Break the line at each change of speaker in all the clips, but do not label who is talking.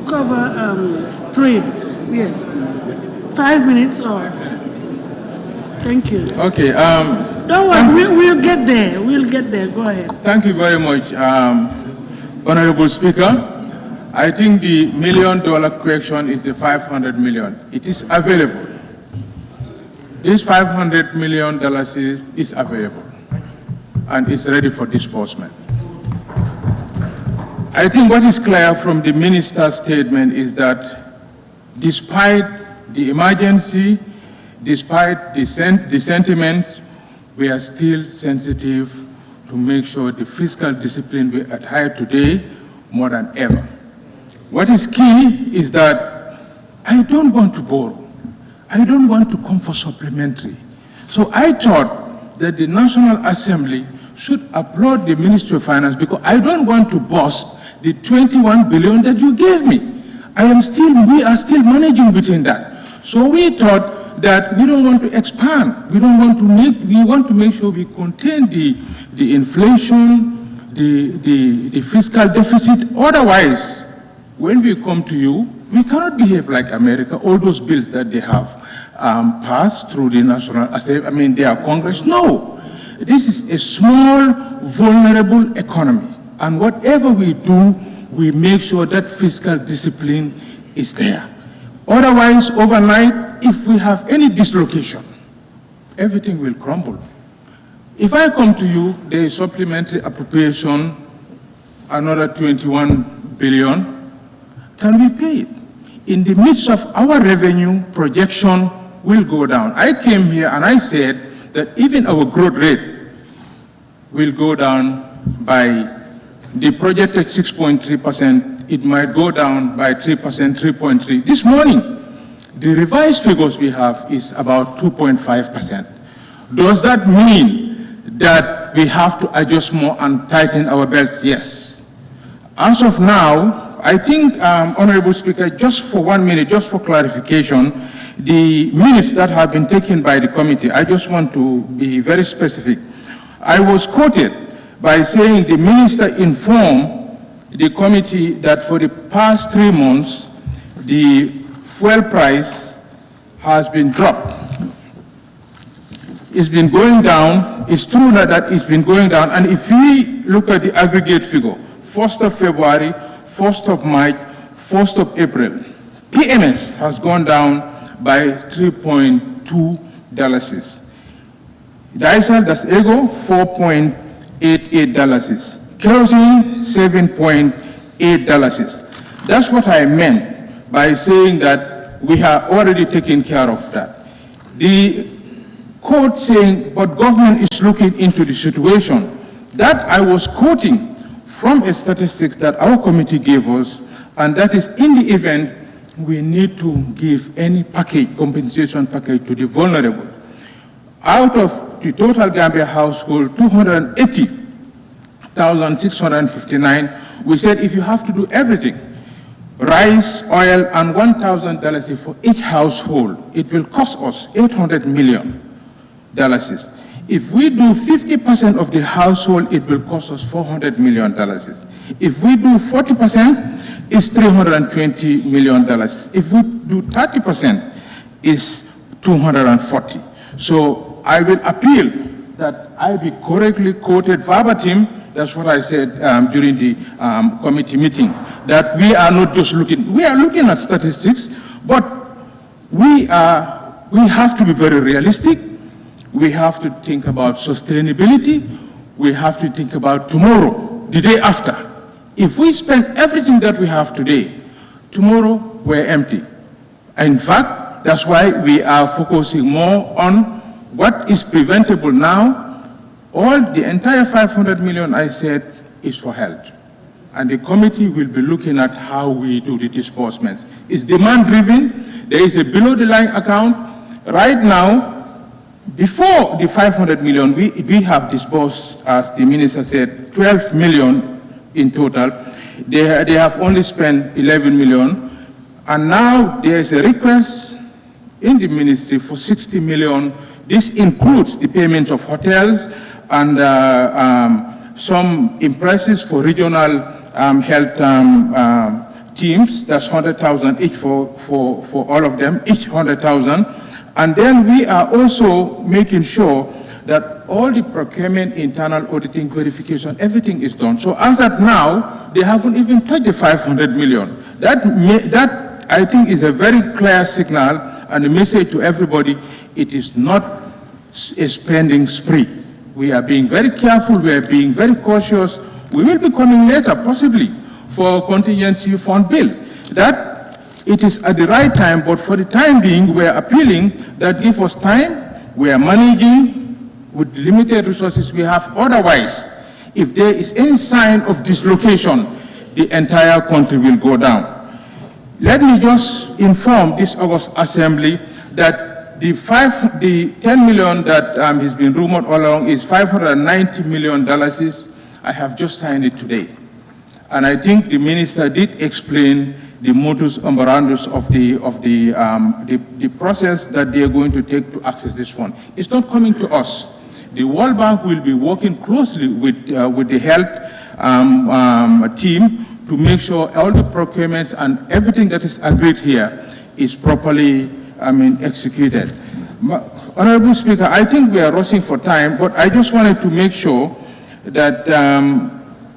cover trade. Yes. 5 minutes or. Thank you.
Okay.
Don't worry, we'll get there. We'll get there. Go ahead.
Thank you very much, Honorable Speaker. I think the $1 million question is the 500 million. It is available. This $500 million is available and is ready for disbursement. I think what is clear from the minister's statement is that despite the emergency, despite the sentiments, we are still sensitive to make sure the fiscal discipline we adhere today more than ever. What is key is that I don't want to borrow. I don't want to come for supplementary. So I thought that the National Assembly should applaud the Ministry of Finance because I don't want to bust the 21 billion that you gave me. We are still managing within that. So we thought that we don't want to expand. We want to make sure we contain the inflation, the fiscal deficit. Otherwise, when we come to you, we cannot behave like America. All those bills that they have passed through the National Assembly, their Congress. No, this is a small, vulnerable economy. And whatever we do, we make sure that fiscal discipline is there. Otherwise, overnight, if we have any dislocation, everything will crumble. If I come to you, there is supplementary appropriation, another 21 billion, can we pay it? In the midst of our revenue projection will go down. I came here and I said that even our growth rate will go down by the projected 6.3%, it might go down by 3%, 3.3%. This morning, the revised figures we have is about 2.5%. Does that mean that we have to adjust more and tighten our belts? Yes. As of now, I think, Honorable Speaker, just for 1 minute, just for clarification, the minutes that have been taken by the committee, I just want to be very specific. I was quoted by saying the minister informed the committee that for the past 3 months, the fuel price has been dropped. It's been going down. It's true that it's been going down. And if we look at the aggregate figure, 1st of February, 1st of March, 1st of April, PMS has gone down by $3.2. Diesel, that's ego, $4.88. Kerosene, $7.8. That's what I meant by saying that we have already taken care of that. The quote saying, but government is looking into the situation, that I was quoting from a statistics that our committee gave us, and that is in the event we need to give any package, compensation package to the vulnerable. Out of the total Gambia household, 280,659, we said if you have to do everything, rice, oil, and $1,000 for each household, it will cost us $800 million. If we do 50% of the household, it will cost us $400 million. If we do 40%, it's $320 million. If we do 30%, it's $240. So I will appeal that I be correctly quoted verbatim. That's what I said during the committee meeting, that we are not just looking, we are looking at statistics, but we have to be very realistic. We have to think about sustainability. We have to think about tomorrow, the day after. If we spend everything that we have today, tomorrow we're empty. In fact, that's why we are focusing more on what is preventable now. The entire 500 million I said is for health. And the committee will be looking at how we do the disbursements. It's demand driven. There is a below the line account. Right now, before the 500 million, we have disbursed, as the minister said, 12 million in total. They have only spent 11 million. And now there is a request in the ministry for 60 million. This includes the payment of hotels and some impresses for regional health teams, that's 100,000 each for all of them, each 100,000. And then we are also making sure that all the procurement, internal auditing, verification, everything is done. So as at now, they haven't even touched the 500 million. That I think is a very clear signal and a message to everybody. It is not a spending spree. We are being very careful, we are being very cautious. We will be coming later, possibly, for a contingency fund bill. That it is at the right time, but for the time being, we are appealing that give us time. We are managing with limited resources we have. Otherwise, if there is any sign of dislocation, the entire country will go down. Let me just inform this August Assembly that the 10 million that has been rumored all along is $590 million. I have just signed it today. And I think the minister did explain the modus operandi of the process that they are going to take to access this fund. It's not coming to us. The World Bank will be working closely with the health team to make sure all the procurements and everything that is agreed here is properly, executed. Honorable Speaker, I think we are rushing for time, but I just wanted to make sure that,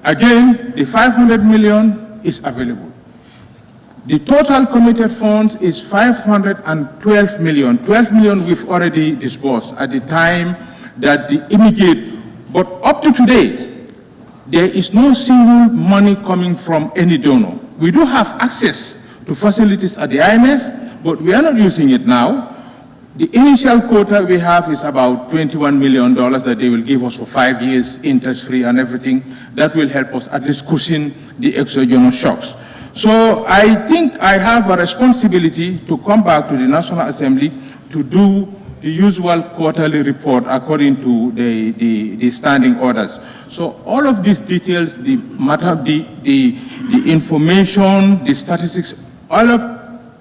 again, the 500 million is available. The total committed funds is 512 million. 12 million we've already disbursed at the time that the immediate, but up to today, there is no single money coming from any donor. We do have access to facilities at the IMF, but we are not using it now. The initial quota we have is about $21 million that they will give us for 5 years, interest-free and everything. That will help us at least cushion the exogenous shocks. So I think I have a responsibility to come back to the National Assembly to do the usual quarterly report according to the standing orders. So all of these details, the matter, the information, the statistics, all of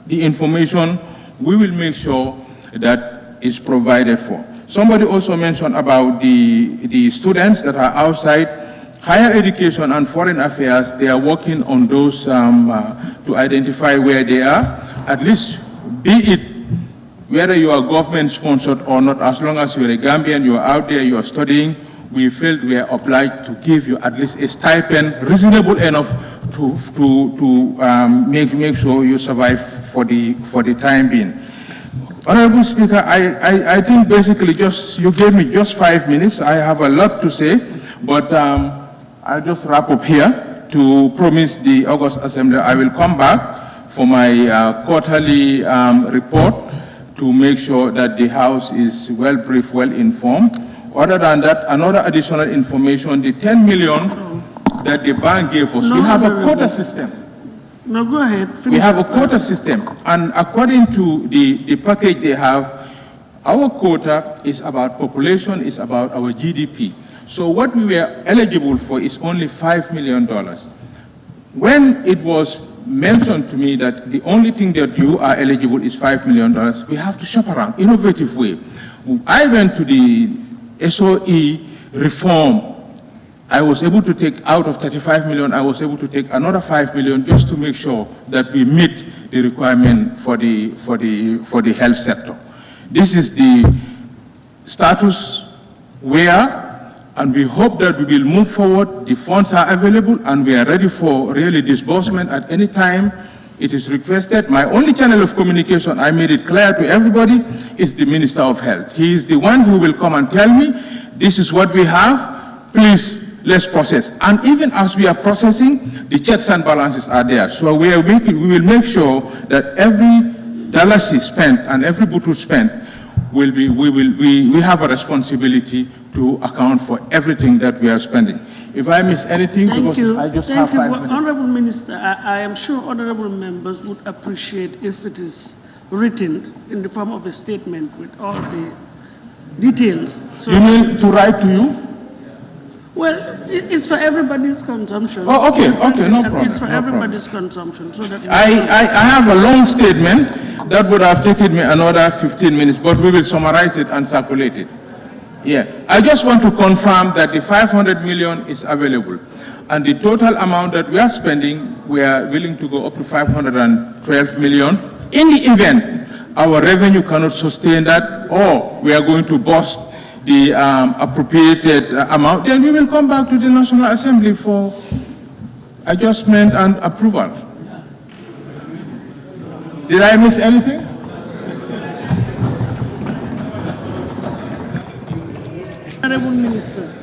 the information, we will make sure that is provided for. Somebody also mentioned about the students that are outside. Higher education and foreign affairs, they are working on those to identify where they are. At least, be it whether you are government sponsored or not, as long as you're a Gambian, you're out there, you're studying, we felt we are obliged to give you at least a stipend reasonable enough to make sure you survive for the time being. Honorable Speaker, I think basically you gave me just 5 minutes. I have a lot to say, but I'll just wrap up here to promise the August Assembly I will come back for my quarterly report to make sure that the House is well briefed, well informed. Other than that, another additional information, the 10 million that the bank gave us, we have a quota system.
No, go ahead.
We have a quota system, and according to the package they have, our quota is about population, is about our GDP. So what we were eligible for is only $5 million. When it was mentioned to me that the only thing that you are eligible is $5 million, we have to shop around, innovative way. I went to the SOE reform. I was able to take out of 35 million, I was able to take another 5 million just to make sure that we meet the requirement for the health sector. This is the status where, and we hope that we will move forward. The funds are available and we are ready for really disbursement at any time it is requested. My only channel of communication, I made it clear to everybody, is the Minister of Health. He is the one who will come and tell me, this is what we have, please, let's process. And even as we are processing, the checks and balances are there. So we will make sure that every dollar spent and every bottle spent we have a responsibility to account for everything that we are spending. If I miss anything,
Thank you.
I just
Thank
have
you.
5 minutes.
Honorable Minister, I am sure honorable members would appreciate if it is written in the form of a statement with all the details. So,
You mean to write to you?
well, it's for everybody's consumption.
Oh, okay, no problem.
It's for
no
everybody's consumption. So that
I have a long statement that would have taken me another 15 minutes, but we will summarize it and circulate it. Yeah, I just want to confirm that the 500 million is available. And the total amount that we are spending, we are willing to go up to 512 million. In the event our revenue cannot sustain that, or we are going to bust the appropriated amount, then we will come back to the National Assembly for adjustment and approval. Did I miss anything?
Honorable Minister.